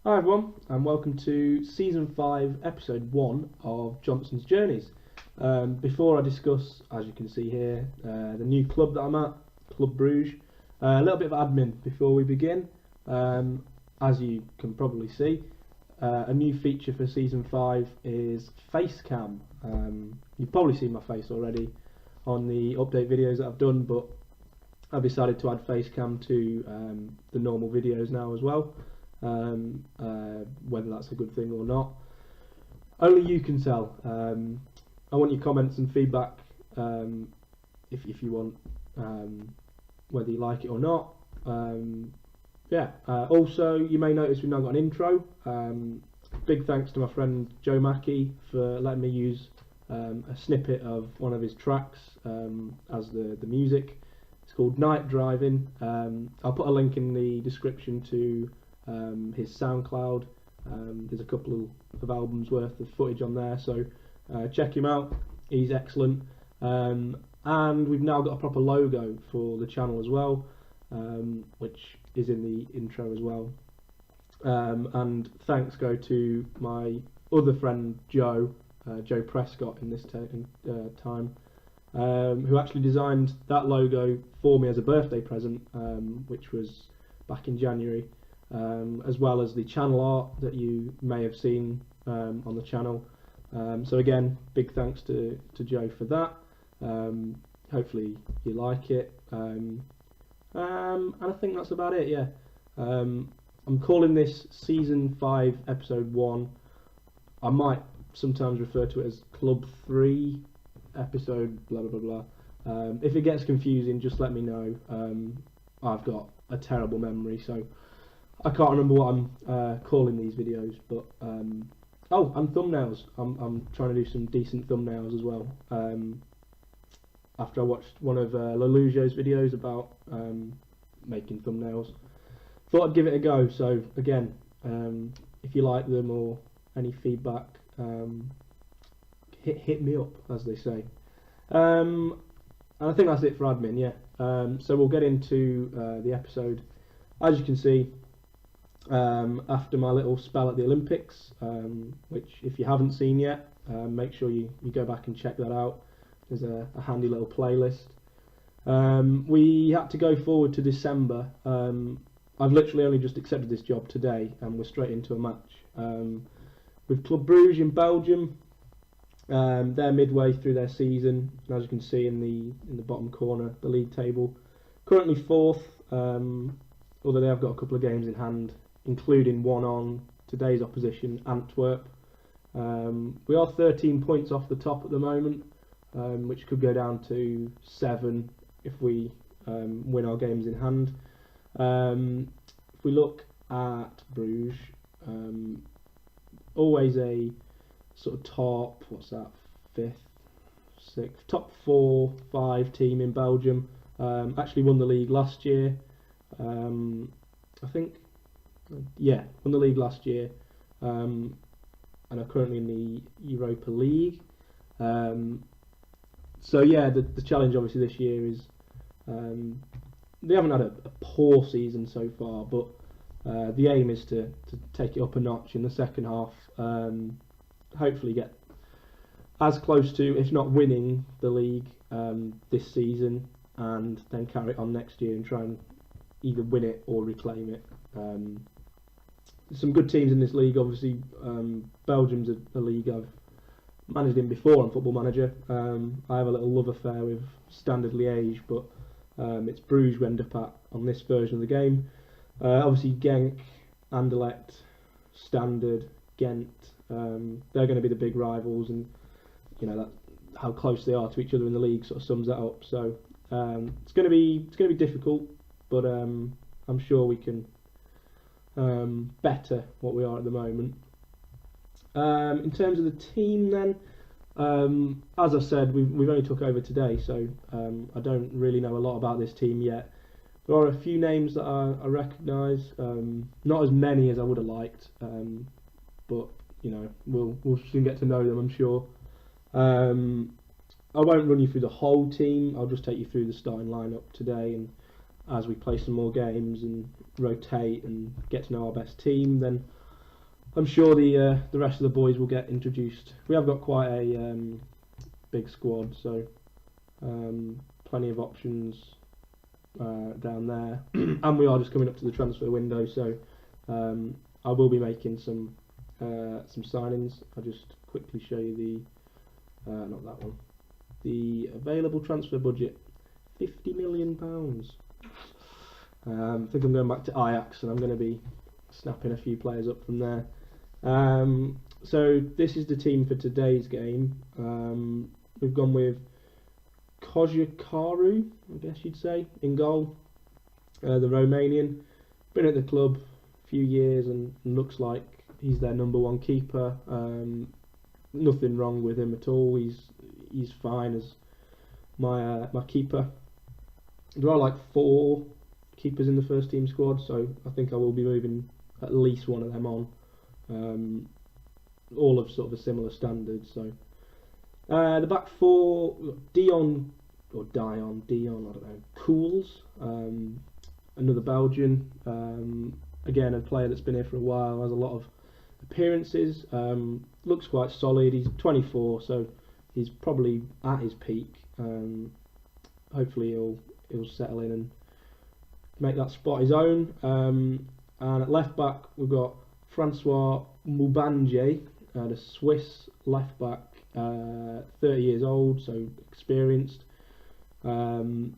Hi everyone, and welcome to Season 5, Episode 1 of Johnson's Journeys. Before I discuss, as you can see here, the new club that I'm at, Club Bruges, a little bit of admin before we begin. As you can probably see, a new feature for Season 5 is face cam. You've probably seen my face already on the update videos that I've done, but I've decided to add face cam to the normal videos now as well. Whether that's a good thing or not, only you can tell. I want your comments and feedback, if you want, whether you like it or not. Also, you may notice we've now got an intro. Big thanks to my friend Joe Mackey for letting me use a snippet of one of his tracks as the music. It's called Night Driving. I'll put a link in the description to his SoundCloud. There's a couple of albums worth of footage on there, so check him out. He's excellent. And we've now got a proper logo for the channel as well, which is in the intro as well. And thanks go to my other friend Joe Prescott in this time, who actually designed that logo for me as a birthday present, which was back in January. As well as the channel art that you may have seen on the channel. So again, big thanks to Joe for that. Hopefully you like it. And I think that's about it, yeah. I'm calling this Season 5, Episode 1. I might sometimes refer to it as Club 3, Episode blah blah blah blah. If it gets confusing, just let me know. I've got a terrible memory, so I can't remember what I'm calling these videos, but oh, and thumbnails. I'm trying to do some decent thumbnails as well. After I watched one of Lelujo's videos about making thumbnails, thought I'd give it a go. So again, if you like them or any feedback, hit me up, as they say. And I think that's it for admin. Yeah. So we'll get into the episode. As you can see, after my little spell at the Olympics, which if you haven't seen yet, make sure you go back and check that out. There's a handy little playlist. We had to go forward to December. I've literally only just accepted this job today, and we're straight into a match with Club Bruges in Belgium. They're midway through their season, and as you can see in the bottom corner, the league table, currently fourth. Although they have got a couple of games in hand, including one on today's opposition, Antwerp. We are 13 points off the top at the moment, which could go down to 7 if we win our games in hand. If we look at Bruges, always a sort of top, what's that, 5th, 6th, top 4, 5 team in Belgium. Actually won the league last year. I think, yeah, won the league last year, and are currently in the Europa League. So yeah, the challenge obviously this year is they haven't had a poor season so far, but the aim is to take it up a notch in the second half. Hopefully get as close to, if not winning, the league this season, and then carry it on next year and try and either win it or reclaim it. Some good teams in this league, obviously. Belgium's a league I've managed in before on Football Manager. I have a little love affair with Standard Liège, but it's Bruges we end up at on this version of the game. Obviously Genk, Anderlecht, Standard, Ghent, they're going to be the big rivals, and you know that how close they are to each other in the league sort of sums that up. So it's going to be difficult, but I'm sure we can better what we are at the moment. In terms of the team then, as I said, we've only took over today, so I don't really know a lot about this team yet. There are a few names that I recognise, not as many as I would have liked, but you know, we'll soon get to know them, I'm sure. I won't run you through the whole team, I'll just take you through the starting lineup today, and as we play some more games and rotate and get to know our best team, then I'm sure the rest of the boys will get introduced. We have got quite a big squad, so plenty of options down there, and we are just coming up to the transfer window, so I will be making some signings. I'll just quickly show you not that one, the available transfer budget, £50 million. I think I'm going back to Ajax, and I'm going to be snapping a few players up from there. So this is the team for today's game. We've gone with Kojakaru, I guess you'd say, in goal. The Romanian, been at the club a few years and looks like he's their #1 keeper. Nothing wrong with him at all. He's fine as my keeper. There are like 4 keepers in the first team squad, so I think I will be moving at least one of them on. All of sort of a similar standard. So the back 4, Dion, I don't know, Cools, another Belgian, again a player that's been here for a while, has a lot of appearances, looks quite solid. He's 24, so he's probably at his peak. Hopefully he'll settle in and make that spot his own. And at left back we've got Francois Mubanje, the Swiss left back, 30 years old, so experienced. Both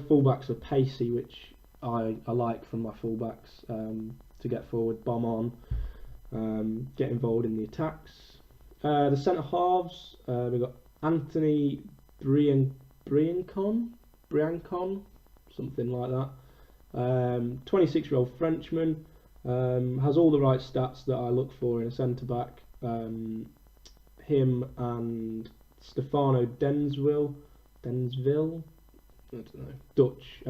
fullbacks are pacey, which I like from my fullbacks, to get forward, bomb on, get involved in the attacks. The centre halves, we've got Anthony Briancon, something like that. 26-year-old Frenchman, has all the right stats that I look for in a centre back. Him and Stefano Densville, I don't know, Dutch.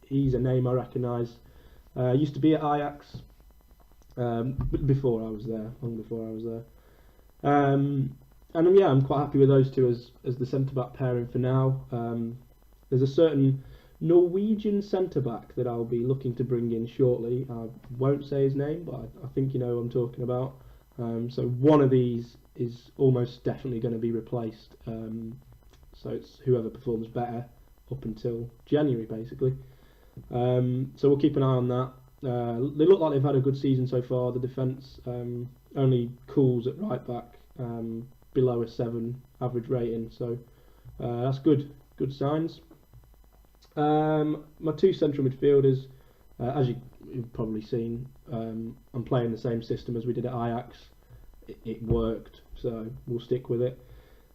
He's a name I recognise. Used to be at Ajax before I was there, long before I was there. And yeah, I'm quite happy with those two as the centre back pairing for now. There's a certain Norwegian centre back that I'll be looking to bring in shortly. I won't say his name, but I think you know what I'm talking about. So one of these is almost definitely going to be replaced. So it's whoever performs better up until January, basically. So we'll keep an eye on that. They look like they've had a good season so far. The defence, only Cools at right back, below a 7 average rating, so that's good signs. My 2 central midfielders, as you've probably seen, I'm playing the same system as we did at Ajax. It worked, so we'll stick with it.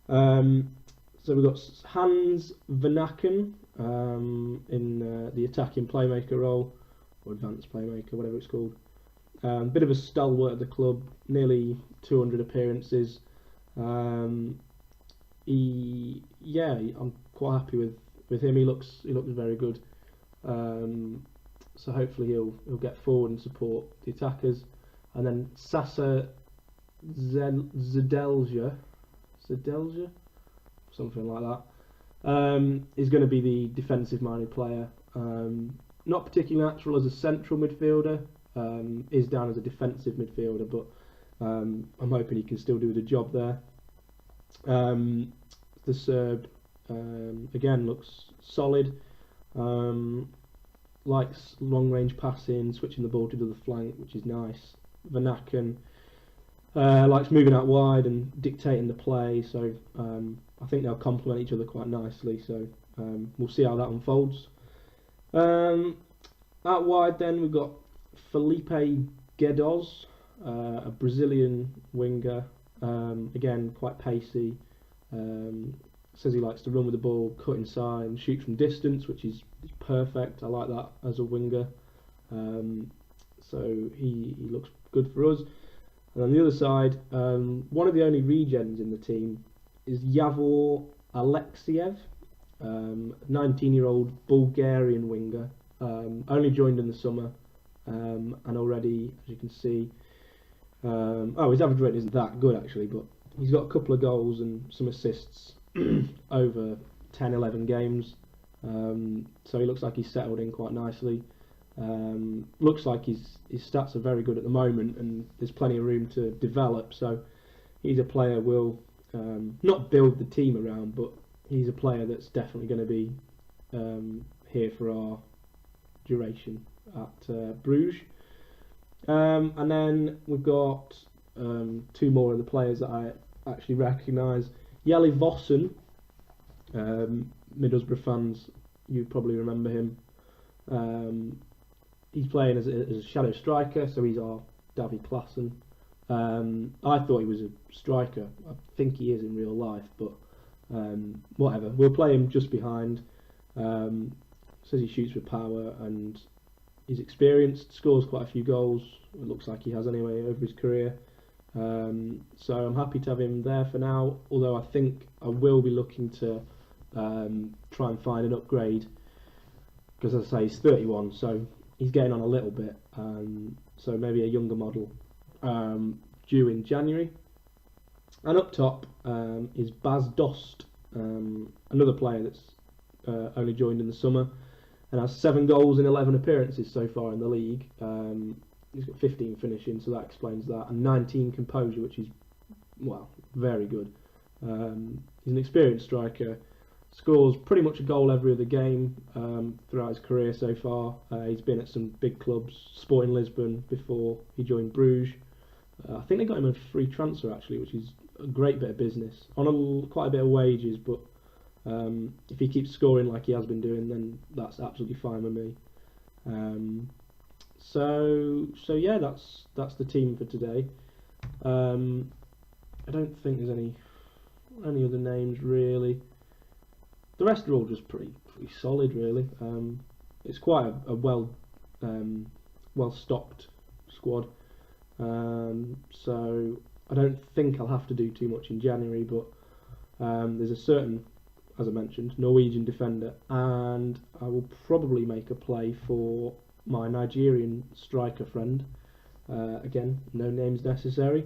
So we've got Hans Vanaken in the attacking playmaker role, or advanced playmaker, whatever it's called. Bit of a stalwart at the club, nearly 200 appearances. I'm quite happy with him. He looks very good. So hopefully he'll get forward and support the attackers. And then Sasa Zedelja, something like that, is going to be the defensive-minded player. Not particularly natural as a central midfielder. Is down as a defensive midfielder, but I'm hoping he can still do the job there. The Serb, again, looks solid. Likes long-range passing, switching the ball to the flank, which is nice. Vanaken likes moving out wide and dictating the play, so I think they'll complement each other quite nicely. So we'll see how that unfolds. Out wide, then we've got Felipe Guedes, a Brazilian winger, again quite pacey. Says he likes to run with the ball, cut inside and shoot from distance, which is perfect. I like that as a winger. So he looks good for us. And on the other side, one of the only regens in the team is Yavor Alexiev, 19-year-old Bulgarian winger. Only joined in the summer, and already, as you can see, his average rating isn't that good actually, but he's got a couple of goals and some assists over 10-11 games, so he looks like he's settled in quite nicely. Looks like his stats are very good at the moment, and there's plenty of room to develop. So he's a player we'll not build the team around, but he's a player that's definitely going to be here for our duration at Bruges. And then we've got two more of the players that I actually recognise. Jelle Vossen, Middlesbrough fans, you probably remember him. He's playing as a shadow striker, so he's our Davy Klaassen. I thought he was a striker. I think he is in real life, but whatever. We'll play him just behind. Says he shoots with power and he's experienced, scores quite a few goals. It looks like he has anyway over his career. So I'm happy to have him there for now, although I think I will be looking to try and find an upgrade, because as I say, he's 31, so he's getting on a little bit, so maybe a younger model due in January. And up top is Bas Dost, another player that's only joined in the summer and has 7 goals in 11 appearances so far in the league. He's got 15 finishing, so that explains that, and 19 composure, which is, well, very good. He's an experienced striker, scores pretty much a goal every other game throughout his career so far. He's been at some big clubs, Sporting Lisbon before he joined Bruges. I think they got him a free transfer actually, which is a great bit of business on quite a bit of wages, but if he keeps scoring like he has been doing, then that's absolutely fine with me. So yeah, that's the team for today. I don't think there's any other names really. The rest are all just pretty solid really. It's quite a well stocked squad. So I don't think I'll have to do too much in January, but there's a certain, as I mentioned, Norwegian defender, and I will probably make a play for my Nigerian striker friend. Again, no names necessary.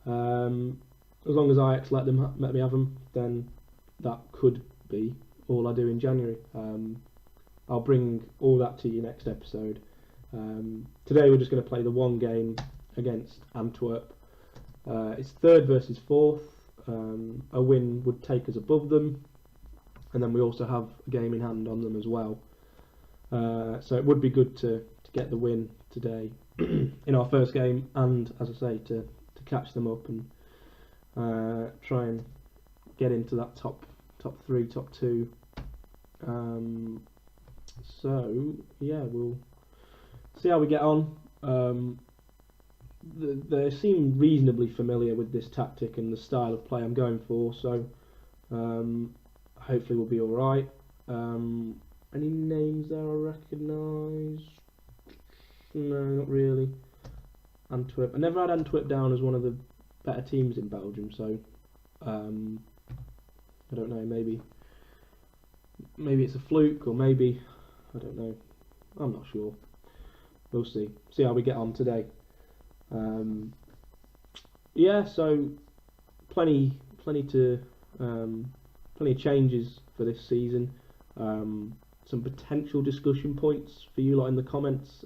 As long as Ajax let me have them, then that could be all I do in January. I'll bring all that to you next episode. Today we're just going to play the one game against Antwerp. It's 3rd versus 4th. A win would take us above them, and then we also have a game in hand on them as well. So it would be good to get the win today in our first game, and as I say, to catch them up and try and get into that top 3, top 2. So yeah, we'll see how we get on. They seem reasonably familiar with this tactic and the style of play I'm going for, so hopefully we'll be alright. Any names there I recognise? No, not really. Antwerp. I never had Antwerp down as one of the better teams in Belgium, so I don't know, maybe it's a fluke, or maybe, I don't know, I'm not sure. We'll see how we get on today. Yeah, so plenty of changes for this season. Some potential discussion points for you lot in the comments.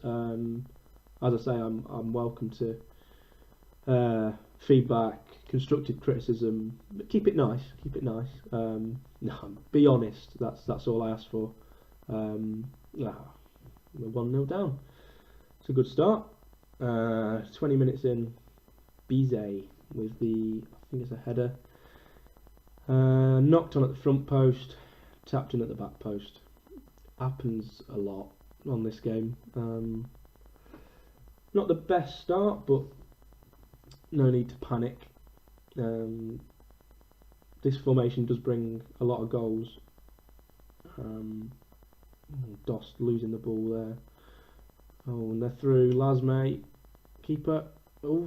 As I say, I'm welcome to feedback, constructive criticism, but keep it nice. No, be honest. That's all I ask for. Yeah, we're 1-0 down. It's a good start. 20 minutes in, Bizet with I think it's a header. Knocked on at the front post, tapped in at the back post. Happens a lot on this game. Not the best start, but no need to panic. This formation does bring a lot of goals. Dost losing the ball there. Oh, and they're through. Lasme, keeper. Oh,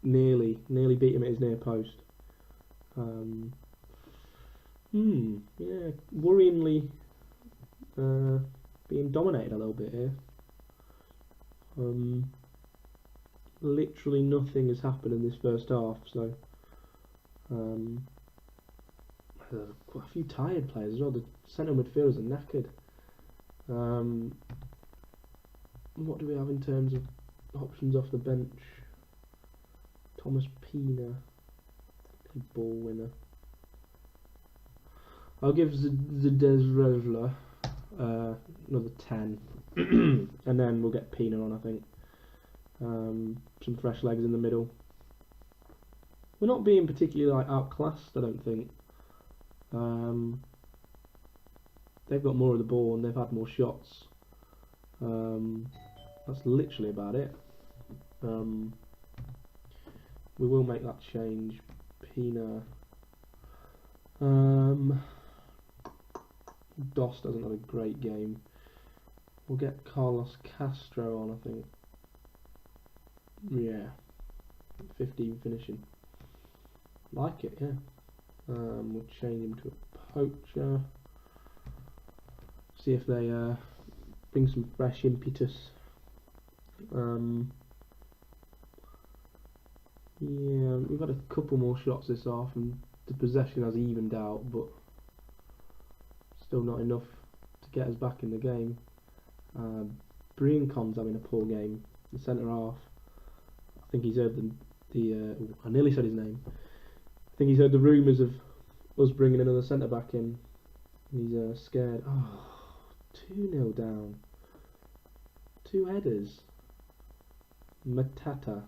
nearly beat him at his near post. Yeah, worryingly being dominated a little bit here. Literally nothing has happened in this first half, so there's quite a few tired players as well. The centre midfielders are knackered. what do we have in terms of options off the bench? Thomas Pina, ball winner. I'll give Zdezrevla another 10, and then we'll get Pina on, I think. Some fresh legs in the middle. We're not being particularly like outclassed, I don't think. They've got more of the ball and they've had more shots. That's literally about it. We will make that change. Pina. Dost hasn't had a great game. We'll get Carlos Castro on, I think. Yeah. 15 finishing. Like it, yeah. We'll change him to a poacher. See if they bring some fresh impetus. Yeah, we've had a couple more shots this half and the possession has evened out, but still not enough to get us back in the game. Briancon's having a poor game, the centre half. I think he's heard I nearly said his name. I think he's heard the rumours of us bringing another centre back in. He's scared. Oh, 2-0 down. 2 headers. Matata.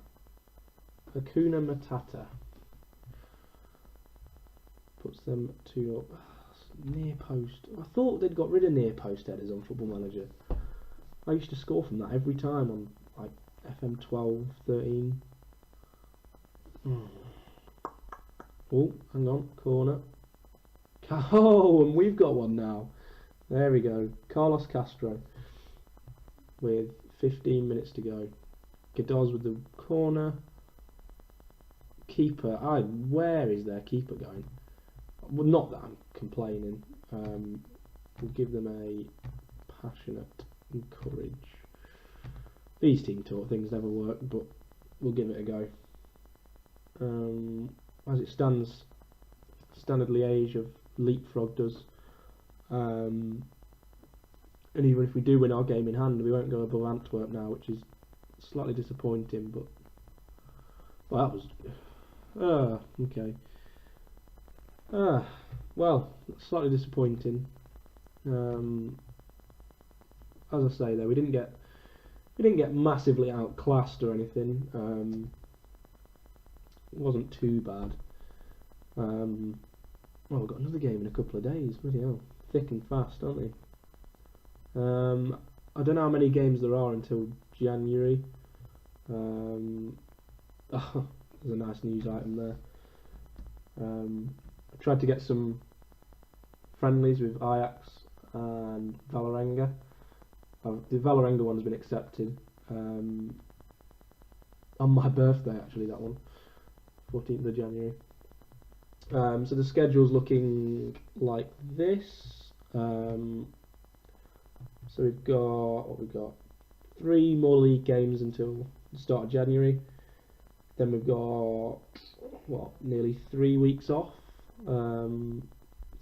Hakuna Matata. Puts them to near post. I thought they'd got rid of near post headers on Football Manager. I used to score from that every time on like FM12, 13. Oh, hang on, corner. Oh, and we've got one now. There we go. Carlos Castro with 15 minutes to go. Gadoz with the corner. Keeper. Where is their keeper going? Well, not that I'm complaining. We'll give them a passionate encourage. These team talk things never work, but we'll give it a go. As it stands, Standard Liège have leapfrogged us. And even if we do win our game in hand, we won't go above Antwerp now, which is slightly disappointing. But well, that was okay. Well, slightly disappointing. As I say, though, we didn't get massively outclassed or anything. It wasn't too bad. Well, we've got another game in a couple of days. Bloody hell, thick and fast, aren't they? I don't know how many games there are until January. Oh, there's a nice news item there. I tried to get some friendlies with Ajax and Valerenga. The Valerenga one's been accepted. On my birthday, actually, that one. 14th of January. So the schedule's looking like this. So we've got 3 more league games until the start of January. Then we've got nearly 3 weeks off. So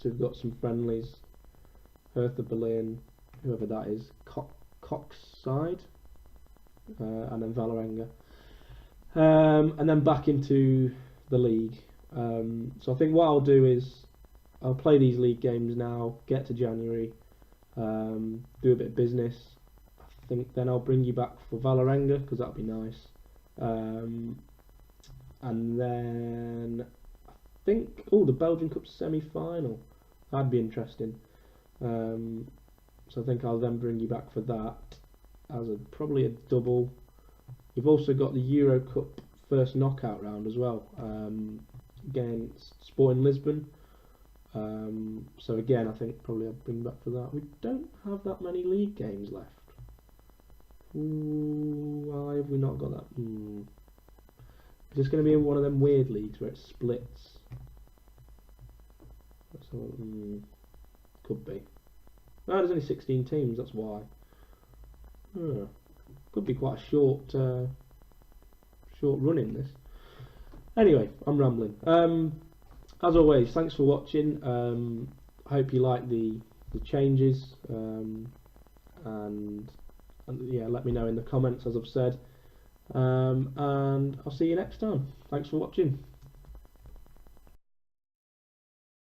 we've got some friendlies. Hertha Berlin, whoever that is, Cox side, and then Valerenga. And then back into the league. So I think what I'll do is I'll play these league games now, get to January, do a bit of business. I think then I'll bring you back for Valerenga because that'll be nice. And then I think the Belgian Cup semi-final, that'd be interesting. So I think I'll then bring you back for that as probably a double. We've also got the Euro Cup first knockout round as well, against Sporting Lisbon. So again, I think probably I'll bring back for that. We don't have that many league games left. Why have we not got that? Is this going to be one of them weird leagues where it splits? Could be. No, there's only 16 teams, that's why. Could be quite a short run in this. Anyway, I'm rambling. As always, thanks for watching. I hope you like the changes, and and yeah, let me know in the comments, as I've said. And I'll see you next time. Thanks for watching.